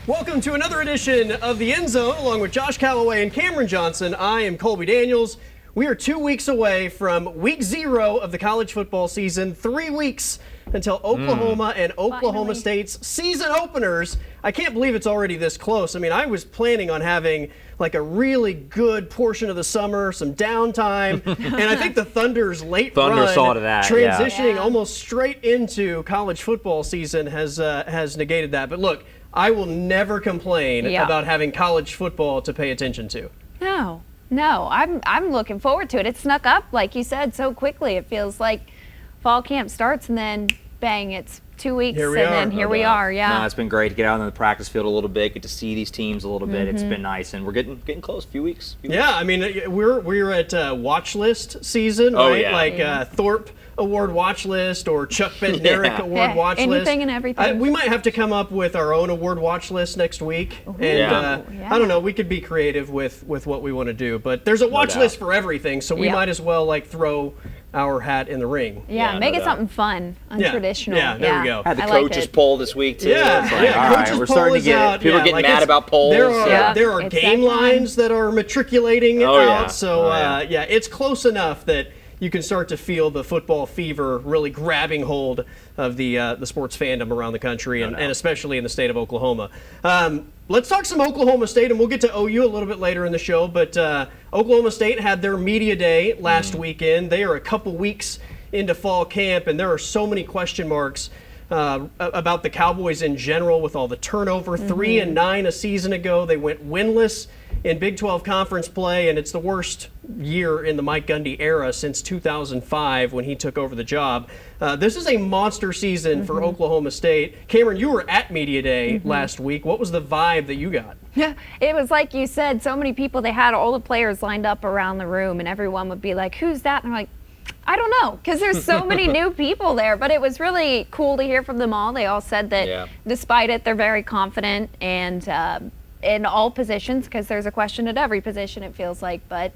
Welcome to another edition of The End Zone, along with Josh Calloway and Cameron Johnson. I am Colby Daniels. We are 2 weeks away from week 0 of the college football season, 3 weeks until Oklahoma and Oklahoma State's season openers. I can't believe it's already this close. I mean, I was planning on having like a really good portion of the summer, some downtime, and I think the Thunder's late run, saw to that, transitioning almost straight into college football season has negated that. But look, I will never complain about having college football to pay attention to. No, I'm looking forward to it. It snuck up, like you said, so quickly. It feels like fall camp starts and then bang, it's 2 weeks here we are. Yeah. No, it's been great to get out on the practice field a little bit, get to see these teams a little bit. It's been nice, and we're getting close. A few weeks. Yeah, I mean, we're at watch list season, right? Like Thorpe Award watch list or Chuck Bednarik Award watch list. Anything and everything. We might have to come up with our own award watch list next week. And I don't know, we could be creative with what we want to do. But there's a watch list for everything, so we might as well like throw our hat in the ring. Make it something fun, untraditional. Yeah, there we go. Had the coaches poll this week too. Yeah, it's like, all right, we're starting to get people getting mad about polls. There are game lines that are matriculating out. So it's close enough that you can start to feel the football fever really grabbing hold of the sports fandom around the country and especially in the state of Oklahoma. Let's talk some Oklahoma State, and we'll get to OU a little bit later in the show. But Oklahoma State had their media day last weekend. They are a couple weeks into fall camp, and there are so many question marks about the Cowboys in general with all the turnover. 3-9 a season ago. They went winless in Big 12 conference play, and it's the worst year in the Mike Gundy era since 2005 when he took over the job. This is a monster season for Oklahoma State. Cameron, you were at Media Day last week. What was the vibe that you got? Yeah, it was like you said, so many people. They had all the players lined up around the room, and everyone would be like, who's that? And I'm like, I don't know, because there's so many new people there. But it was really cool to hear from them all. They all said that despite it, they're very confident and in all positions, because there's a question at every position, it feels like. But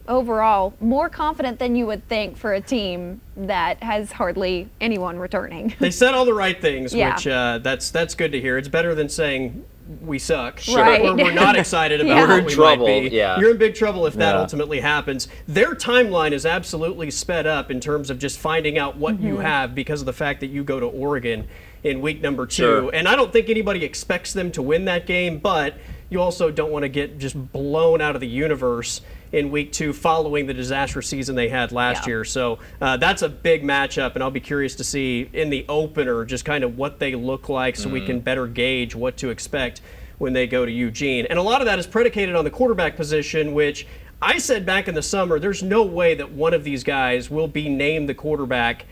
overall, more confident than you would think for a team that has hardly anyone returning. They said all the right things, which that's good to hear. It's better than saying we suck. Right. We're not excited about what we trouble. might be. You're in big trouble if that ultimately happens. Their timeline is absolutely sped up in terms of just finding out what you have because of the fact that you go to Oregon in week number 2. And I don't think anybody expects them to win that game, but you also don't want to get just blown out of the universe in week 2 following the disastrous season they had last year. So that's a big matchup, and I'll be curious to see in the opener just kind of what they look like so we can better gauge what to expect when they go to Eugene. And a lot of that is predicated on the quarterback position, which I said back in the summer, there's no way that one of these guys will be named the quarterback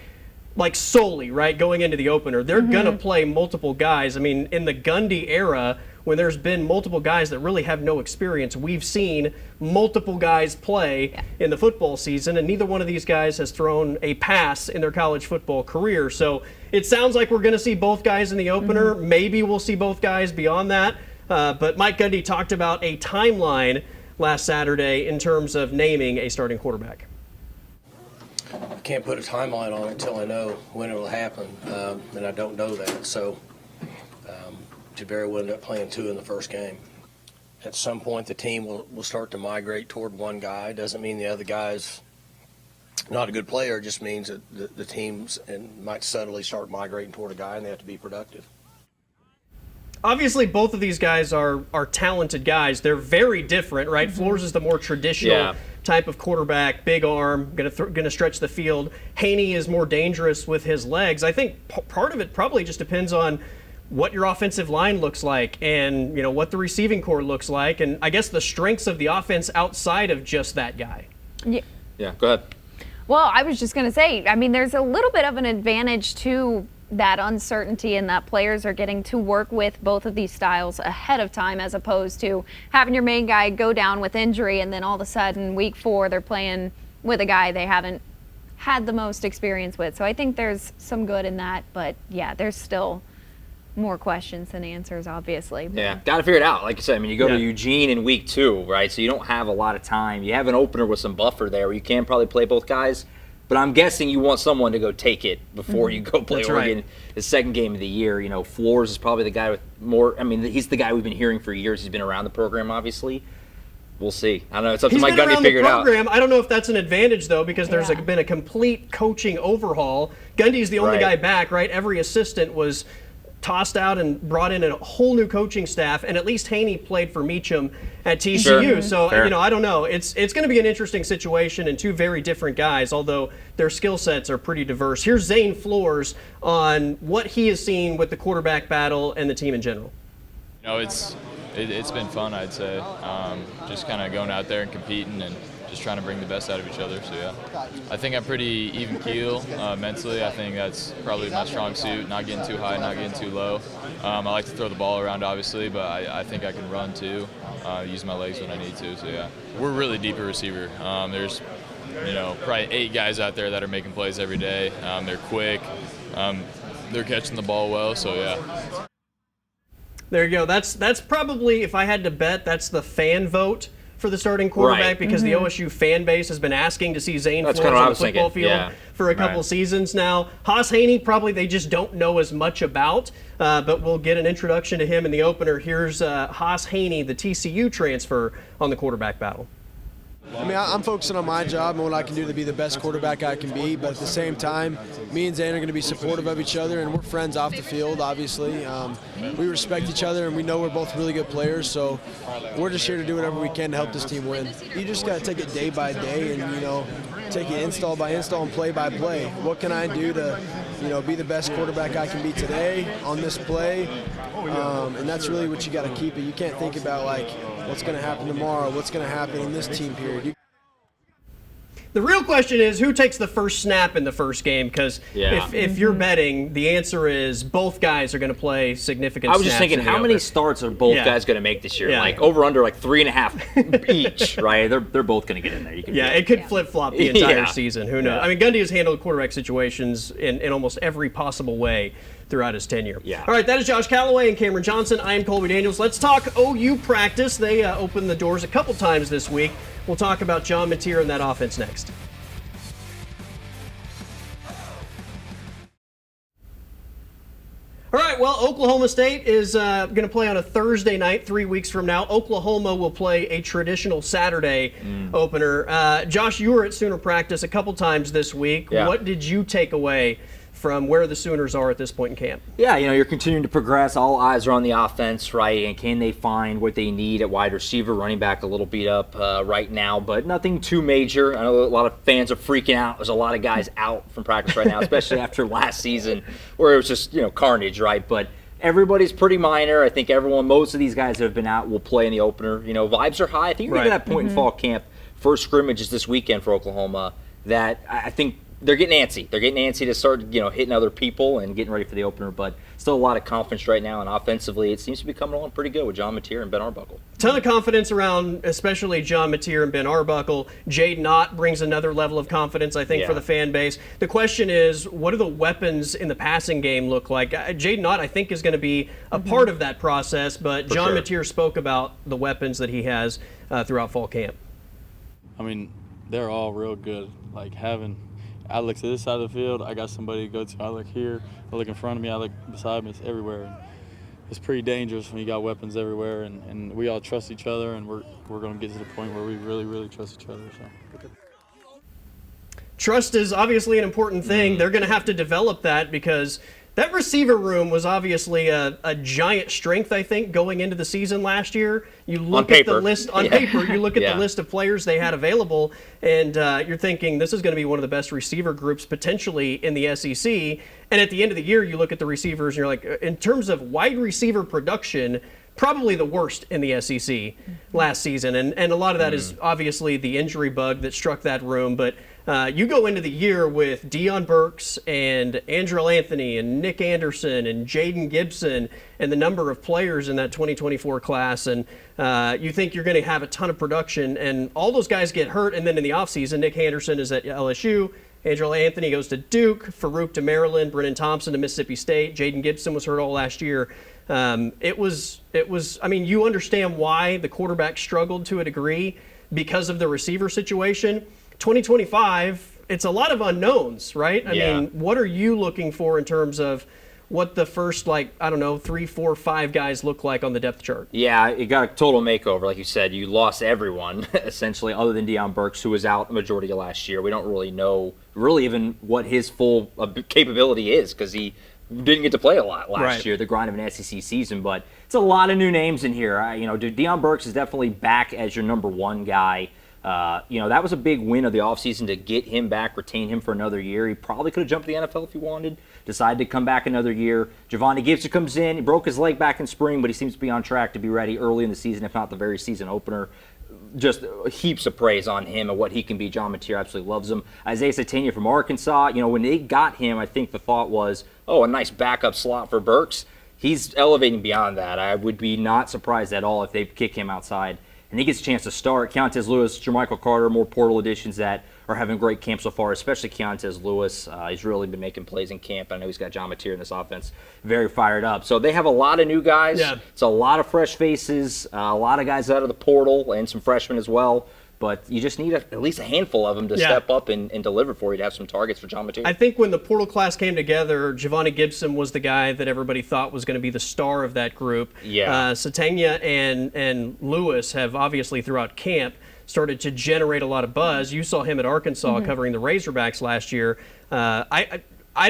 like solely, right, going into the opener. They're going to play multiple guys. I mean, in the Gundy era, when there's been multiple guys that really have no experience, we've seen multiple guys play in the football season, and neither one of these guys has thrown a pass in their college football career. So it sounds like we're going to see both guys in the opener. Maybe we'll see both guys beyond that. But Mike Gundy talked about a timeline last Saturday in terms of naming a starting quarterback. I can't put a timeline on it until I know when it will happen, and I don't know that. So Jabari will end up playing 2 in the first game. At some point, the team will start to migrate toward one guy. Doesn't mean the other guy's not a good player. It just means that the teams might subtly start migrating toward a guy, and they have to be productive. Obviously, both of these guys are talented guys. They're very different, right? Flores is the more traditional type of quarterback, big arm, going to stretch the field. Haney is more dangerous with his legs. I think part of it probably just depends on what your offensive line looks like and, you know, what the receiving core looks like, and I guess the strengths of the offense outside of just that guy. Yeah, go ahead. Well, I was just going to say, I mean, there's a little bit of an advantage to that uncertainty in that players are getting to work with both of these styles ahead of time, as opposed to having your main guy go down with injury and then all of a sudden week 4 they're playing with a guy they haven't had the most experience with. So I think there's some good in that, but yeah, there's still more questions than answers, obviously. Yeah, got to figure it out. Like I said, I mean, you go to Eugene in week 2, right? So you don't have a lot of time. You have an opener with some buffer there where you can probably play both guys. But I'm guessing you want someone to go take it before you go play That's right. Oregon. The second game of the year. You know, Flores is probably the guy with more. I mean, he's the guy we've been hearing for years. He's been around the program, obviously. We'll see. I don't know. It's up to He's Mike been Gundy to around figure the it out. program. I don't know if that's an advantage, though, because there's Yeah. been a complete coaching overhaul. Gundy's the only Right. guy back, right? Every assistant was tossed out and brought in a whole new coaching staff, and at least Haney played for Meacham at TCU. Sure. So, Fair. you know, I don't know. It's going to be an interesting situation, and two very different guys, although their skill sets are pretty diverse. Here's Zane Flores on what he has seen with the quarterback battle and the team in general. You know, it's been fun, I'd say. Just kind of going out there and competing and just trying to bring the best out of each other. So yeah, I think I'm pretty even keel mentally. I think that's probably my strong suit. Not getting too high, not getting too low. I like to throw the ball around, obviously, but I think I can run too. Use my legs when I need to. So yeah, we're really deep at receiver. There's probably 8 guys out there that are making plays every day. They're quick. They're catching the ball well. So yeah. There you go. That's probably, if I had to bet, that's the fan vote for the starting quarterback, Right. because the OSU fan base has been asking to see Zane That's Flores kinda what I on the was football thinking. field Yeah. for a couple Right. seasons now. Haas Haney, probably they just don't know as much about, but we'll get an introduction to him in the opener. Here's Haas Haney, the TCU transfer, on the quarterback battle. I mean, I'm focusing on my job and what I can do to be the best quarterback I can be, but at the same time, me and Zane are going to be supportive of each other, and we're friends off the field, obviously. We respect each other, and we know we're both really good players, so we're just here to do whatever we can to help this team win. You just got to take it day by day and, take it install by install and play by play. What can I do to, be the best quarterback I can be today on this play? And that's really what you got to keep it. You can't think about, what's going to happen tomorrow, what's going to happen in this team period. The real question is who takes the first snap in the first game, because Yeah. if you're betting, the answer is both guys are going to play significant I was just snaps thinking, in the how many opener. starts are both Yeah. guys going to make this year? Yeah. Like over under 3.5 each, right? They're both going to get in there. You can Yeah, feel it could flip-flop the entire Yeah. season. Who knows? Yeah. I mean, Gundy has handled quarterback situations in almost every possible way throughout his tenure. Yeah. All right, that is Josh Calloway and Cameron Johnson. I am Colby Daniels. Let's talk OU practice. They opened the doors a couple times this week. We'll talk about John Mateer and that offense next. All right, well, Oklahoma State is going to play on a Thursday night 3 weeks from now. Oklahoma will play a traditional Saturday opener. Josh, you were at Sooner practice a couple times this week. Yeah. What did you take away from where the Sooners are at this point in camp? Yeah, you're continuing to progress. All eyes are on the offense, right? And can they find what they need at wide receiver? Running back a little beat up right now, but nothing too major. I know a lot of fans are freaking out. There's a lot of guys out from practice right now, especially after last season where it was just, carnage, right? But everybody's pretty minor. I think most of these guys that have been out will play in the opener. Vibes are high. I think you're Right. getting to that point in fall camp. First scrimmage is this weekend for Oklahoma that I think they're getting antsy. They're getting antsy to start, hitting other people and getting ready for the opener. But still a lot of confidence right now, and offensively, it seems to be coming along pretty good with John Mateer and Ben Arbuckle. Ton of confidence around, especially John Mateer and Ben Arbuckle. Jaden Ott brings another level of confidence, I think, Yeah. for the fan base. The question is, what do the weapons in the passing game look like? Jaden Ott, I think, is going to be a part of that process, but For John sure. Mateer spoke about the weapons that he has throughout fall camp. I mean, they're all real good. I look to this side of the field, I got somebody to go to. I look here, I look in front of me, I look beside me, it's everywhere. And it's pretty dangerous when you got weapons everywhere, and we all trust each other, and we're going to get to the point where we really, really trust each other. So. Trust is obviously an important thing. They're going to have to develop that, because that receiver room was obviously a giant strength, I think, going into the season last year. You look at the paper. list on Yeah. paper. You look at Yeah. the list of players they had available, and you're thinking this is going to be one of the best receiver groups potentially in the SEC. And at the end of the year, you look at the receivers, and you're like, in terms of wide receiver production, probably the worst in the SEC last season. And a lot of that is obviously the injury bug that struck that room. But you go into the year with Deion Burks and Andrell Anthony and Nick Anderson and Jaden Gibson and the number of players in that 2024 class. And you think you're going to have a ton of production. And all those guys get hurt. And then in the offseason, Nick Anderson is at LSU. Andrell Anthony goes to Duke, Farouk to Maryland, Brennan Thompson to Mississippi State. Jaden Gibson was hurt all last year. It was. I mean, you understand why the quarterback struggled to a degree because of the receiver situation. 2025, it's a lot of unknowns, right? I Yeah. mean, what are you looking for in terms of what the first, like, I don't know, 3, 4, 5 guys look like on the depth chart? Yeah, it got a total makeover. Like you said, you lost everyone, essentially, other than Deion Burks, who was out the majority of last year. We don't really know even what his full capability is because he didn't get to play a lot last year, the grind of an SEC season. But it's a lot of new names in here. Deion Burks is definitely back as your number one guy. That was a big win of the offseason to get him back, retain him for another year. He probably could have jumped to the NFL if he wanted, decided to come back another year. Javonte Gibson comes in. He broke his leg back in spring, but he seems to be on track to be ready early in the season, if not the very season opener. Just heaps of praise on him and what he can be. John Mateer absolutely loves him. Isaiah Satania from Arkansas, when they got him, I think the thought was, a nice backup slot for Burks. He's elevating beyond that. I would be not surprised at all if they kick him outside and he gets a chance to start. Keontez Lewis, Jermichael Carter, more portal additions that are having great camp so far, especially Keontez Lewis. He's really been making plays in camp. I know he's got John Mateer in this offense, very fired up. So they have a lot of new guys. Yeah. It's a lot of fresh faces, a lot of guys out of the portal, and some freshmen as well. But you just need at least a handful of them to step up and deliver for you to have some targets for John Mateer. I think when the portal class came together, Javonte Gibson was the guy that everybody thought was going to be the star of that group. Yeah. Satania and Lewis have obviously throughout camp started to generate a lot of buzz. You saw him at Arkansas covering the Razorbacks last year. I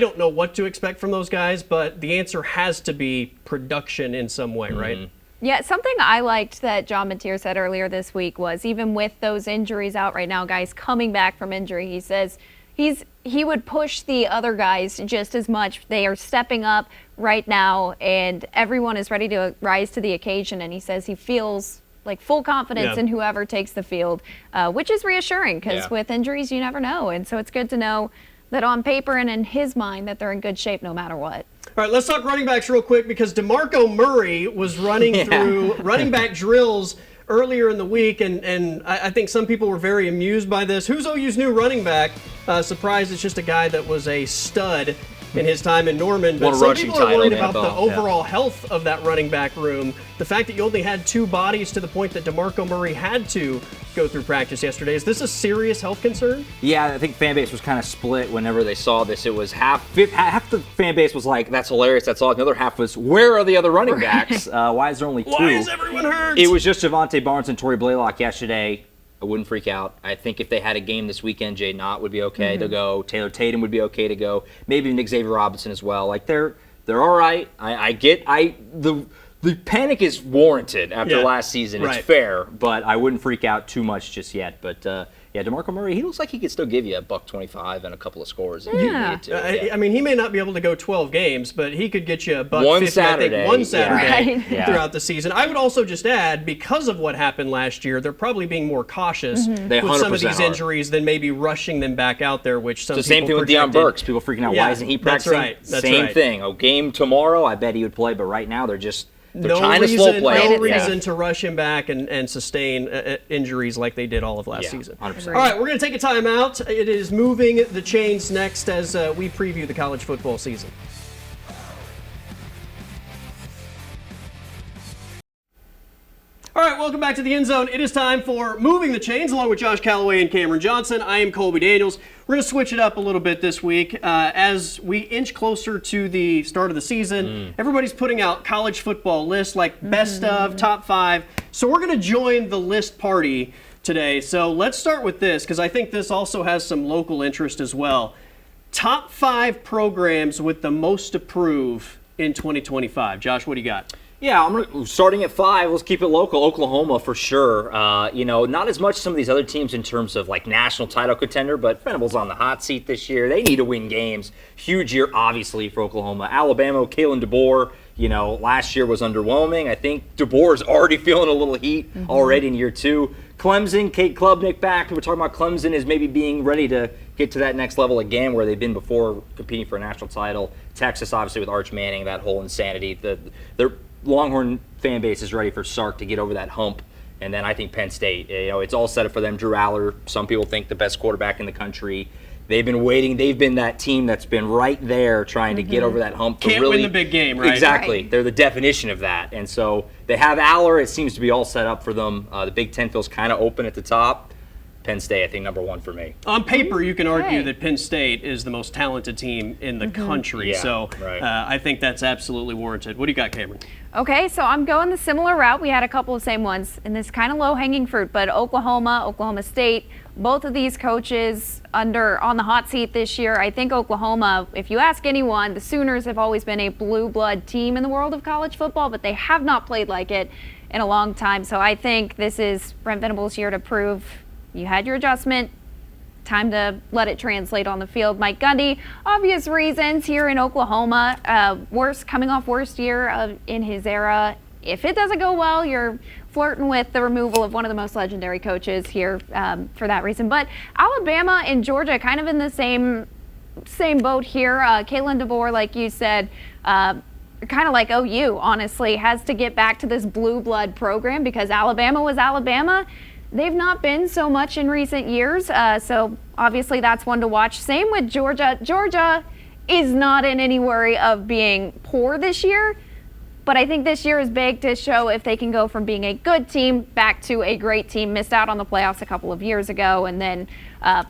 don't know what to expect from those guys, but the answer has to be production in some way, right? Yeah, something I liked that John Mateer said earlier this week was even with those injuries out right now, guys coming back from injury, he says he would push the other guys just as much. They are stepping up right now, and everyone is ready to rise to the occasion, and he says he feels like full confidence in whoever takes the field, which is reassuring because with injuries, you never know. And so it's good to know that on paper and in his mind that they're in good shape no matter what. All right, let's talk running backs real quick because DeMarco Murray was running through running back drills earlier in the week, and I think some people were very amused by this. Who's OU's new running back? Surprised it's just a guy that was a stud in his time in Norman, but some people are worried about the overall health of that running back room. The fact that you only had 2 bodies to the point that DeMarco Murray had to go through practice yesterday. Is this a serious health concern? Yeah, I think fan base was kind of split whenever they saw this. It was half the fan base was like, that's hilarious, that's all. The other half was, where are the other running backs? Why is there only 2? Why is everyone hurt? It was just Javonte Barnes and Torrey Blaylock yesterday. I wouldn't freak out. I think if they had a game this weekend, Jay Knott would be okay to go. Taylor Tatum would be okay to go. Maybe Nick Xavier Robinson as well. Like they're all right. The panic is warranted after last season. It's fair, but I wouldn't freak out too much just yet. But DeMarco Murray, he looks like he could still give you $125 and a couple of scores if you needed to. I mean, he may not be able to go 12 games, but he could get you $150, one Saturday, I think, one Saturday throughout the season. I would also just add, because of what happened last year, they're probably being more cautious with some of these injuries than maybe rushing them back out there, which some people same thing projected. with Deion Burks. People freaking out. Why isn't he practicing? That's Same right. thing. Game tomorrow, I bet he would play, but right now they're no trying to slow play. No reason to rush him back and sustain injuries like they did all of last season. 100%. All right, we're going to take a timeout. It is moving the chains next as we preview the college football season. All right, welcome back to the End Zone. It is time for Moving the Chains, along with Josh Calloway and Cameron Johnson. I am Colby Daniels. We're going to switch it up a little bit this week. As we inch closer to the start of the season, everybody's putting out college football lists like best of, top 5. So we're going to join the list party today. So let's start with this, because I think this also has some local interest as well. Top 5 programs with the most to prove in 2025. Josh, what do you got? Yeah, starting at 5. Let's keep it local. Oklahoma for sure. Not as much as some of these other teams in terms of like national title contender, but Venables on the hot seat this year. They need to win games. Huge year, obviously, for Oklahoma. Alabama, Kalen DeBoer. Last year was underwhelming. I think DeBoer is already feeling a little heat already in year 2. Clemson, Kate Klubnik back. We're talking about Clemson as maybe being ready to get to that next level again where they've been before, competing for a national title. Texas, obviously, with Arch Manning, that whole insanity. Their Longhorn fan base is ready for Sark to get over that hump. And then I think Penn State, it's all set up for them. Drew Aller, some people think the best quarterback in the country. They've been waiting. They've been that team that's been right there trying to get over that hump. Can't win the big game, right? Exactly. Right. They're the definition of that. And so they have Aller. It seems to be all set up for them. The Big Ten feels kind of open at the top. Penn State, I think, number 1 for me. On paper, you can argue Okay. that Penn State is the most talented team in the country. Yeah, So right. I think that's absolutely warranted. What do you got, Cameron? Okay, so I'm going the similar route. We had a couple of same ones, and this kind of low-hanging fruit, but Oklahoma State, both of these coaches on the hot seat this year. I think Oklahoma, if you ask anyone, the Sooners have always been a blue blood team in the world of college football, but they have not played like it in a long time. So I think this is Brent Venables' year to prove you had your adjustment. Time to let it translate on the field. Mike Gundy, obvious reasons here in Oklahoma, coming off worst year in his era. If it doesn't go well, you're flirting with the removal of one of the most legendary coaches here for that reason. But Alabama and Georgia kind of in the same boat here. Kalen DeBoer, like you said, kind of like OU, honestly, has to get back to this blue blood program because Alabama was Alabama. They've not been so much in recent years, so obviously that's one to watch. Same with Georgia. Georgia is not in any worry of being poor this year, but I think this year is big to show if they can go from being a good team back to a great team. Missed out on the playoffs a couple of years ago and then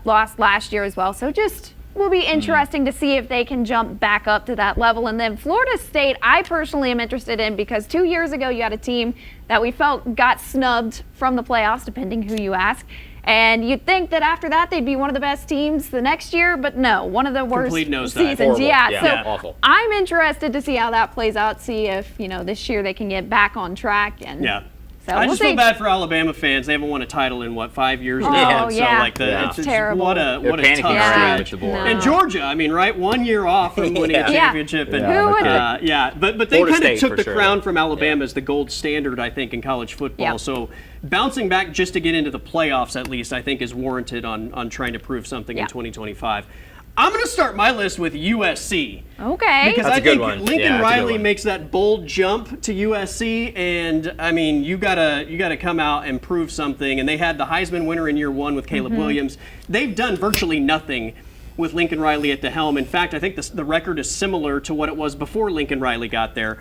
lost last year as well. So just will be interesting to see if they can jump back up to that level. And then Florida State, I personally am interested in because 2 years ago you had a team that we felt got snubbed from the playoffs, depending who you ask. And you'd think that after that they'd be one of the best teams the next year, but no, one of the worst Complete nosedive. seasons. Horrible. Yeah, Yeah, so awful. I'm interested to see how that plays out, see if, this year they can get back on track. And Yeah. so I we'll just feel see. bad for Alabama fans. They haven't won a title in 5 years Oh, now. So yeah. like Yeah. it's just Terrible. what a They're panicking tough already stretch. with DeBoer. No. And Georgia, I mean, right, 1 year off from winning Yeah. a championship, and Who would but they Florida kind of State, took for the sure. crown from Alabama as the gold standard, I think, in college football. Yeah. So bouncing back just to get into the playoffs, at least, I think is warranted on trying to prove something Yeah. in 2025. I'm going to start my list with USC. Okay. Because That's I a good think one. Lincoln Yeah, that's a good Riley one. makes that bold jump to USC, and I mean, you gotta come out and prove something. And they had the Heisman winner in year 1 with Caleb Williams. They've done virtually nothing with Lincoln Riley at the helm. In fact, I think the record is similar to what it was before Lincoln Riley got there.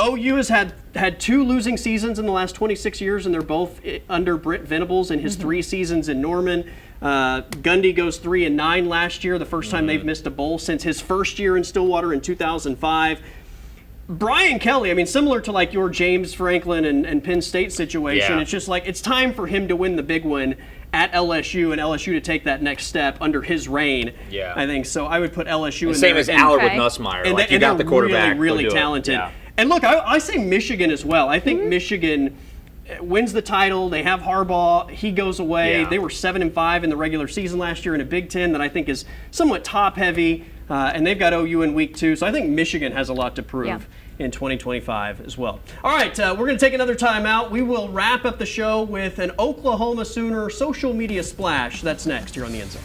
OU has had 2 losing seasons in the last 26 years, and they're both under Brent Venables in his 3 seasons in Norman. Gundy goes 3-9 last year, the first time they've missed a bowl since his first year in Stillwater in 2005. Brian Kelly, I mean, similar to like your James Franklin and Penn State situation, Yeah. it's just like it's time for him to win the big one at LSU and LSU to take that next step under his reign. Yeah. I think so. I would put LSU in Same there. as And- Allard with Okay. Nussmeier. and, Like, they, you and got the they're quarterback. really, really go do it. talented. Yeah. And look, I say Michigan as well. I think Michigan wins the title. They have Harbaugh. He goes away. Yeah. They were 7-5 in the regular season last year in a Big Ten that I think is somewhat top heavy. And they've got OU in week 2. So I think Michigan has a lot to prove. Yeah. In 2025 as well. All right, we're going to take another time out. We will wrap up the show with an Oklahoma Sooner social media splash. That's next here on the End Zone.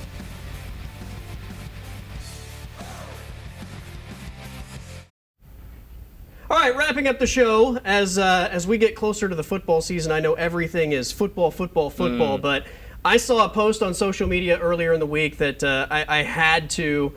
All right, wrapping up the show as we get closer to the football season. I know everything is football, but I saw a post on social media earlier in the week that I had to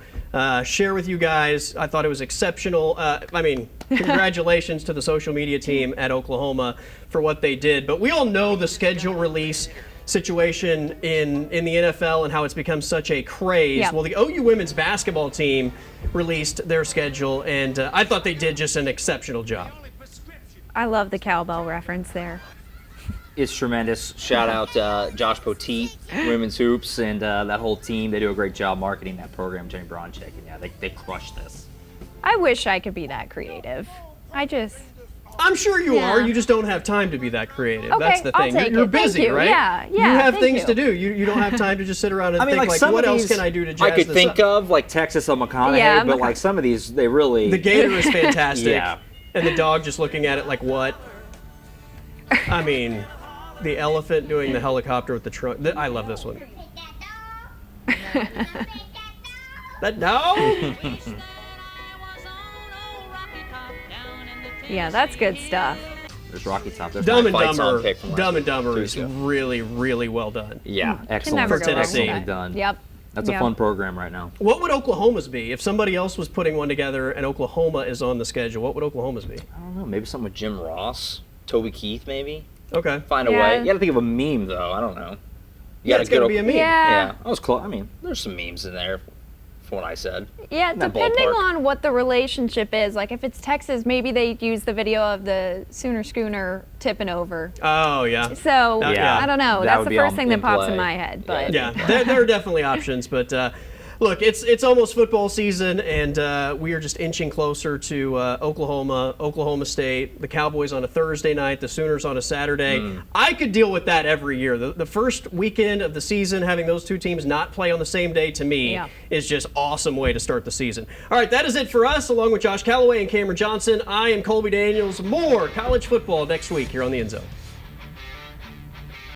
share with you guys. I thought it was exceptional. I mean, congratulations to the social media team at Oklahoma for what they did. But we all know the schedule release situation in the NFL and how it's become such a craze. Yeah. Well, the OU women's basketball team released their schedule, and I thought they did just an exceptional job. I love the cowbell reference there. It's tremendous. Shout out Josh Poteet, Women's Hoops, and that whole team. They do a great job marketing that program, Jenny Bronchick, and yeah, they crushed this. I wish I could be that creative. I'm sure you Yeah. are. You just don't have time to be that creative. Okay, That's the I'll thing. take You're it. Thank busy, you. right? Yeah, You have thank things you. to do. You don't have time to just sit around and I mean, think like some what of else these can I do to jazz I could this think up? of like Texas on McConaughey, Yeah, but like some of these, they really The gator is fantastic. Yeah. And the dog just looking at it like, what? I mean, the elephant doing the helicopter with the trunk. I love this one. No? Yeah, that's good stuff. There's Rocky Top. There's Dumb my and fight song Dumber. pick from last Dumb and week. Dumber There is you go. really, really well done. Yeah, Can excellent. never For go wrong with Tennessee. that. Done. Yep. That's a Yep. fun program right now. What would Oklahoma's be? If somebody else was putting one together and Oklahoma is on the schedule, what would Oklahoma's be? I don't know. Maybe something with Jim Ross, Toby Keith, maybe. Okay. Find a Yeah. way. You got to think of a meme though. I don't know. You got it's a good gonna be a meme. Yeah. I was close. I mean, there's some memes in there from what I said. Yeah, in that depending ballpark. on what the relationship is. Like if it's Texas, maybe they use the video of the Sooner schooner tipping over. Oh yeah. So Yeah. I don't know. That That's would the be first on- thing that in pops play. in my head. But Yeah, there are definitely options, but look, it's almost football season, and we are just inching closer to Oklahoma State, the Cowboys on a Thursday night, the Sooners on a Saturday. I could deal with that every year. The first weekend of the season, having those two teams not play on the same day, to me, Yeah. is just awesome way to start the season. All right, that is it for us. Along with Josh Calloway and Cameron Johnson, I am Colby Daniels. More college football next week here on the End Zone.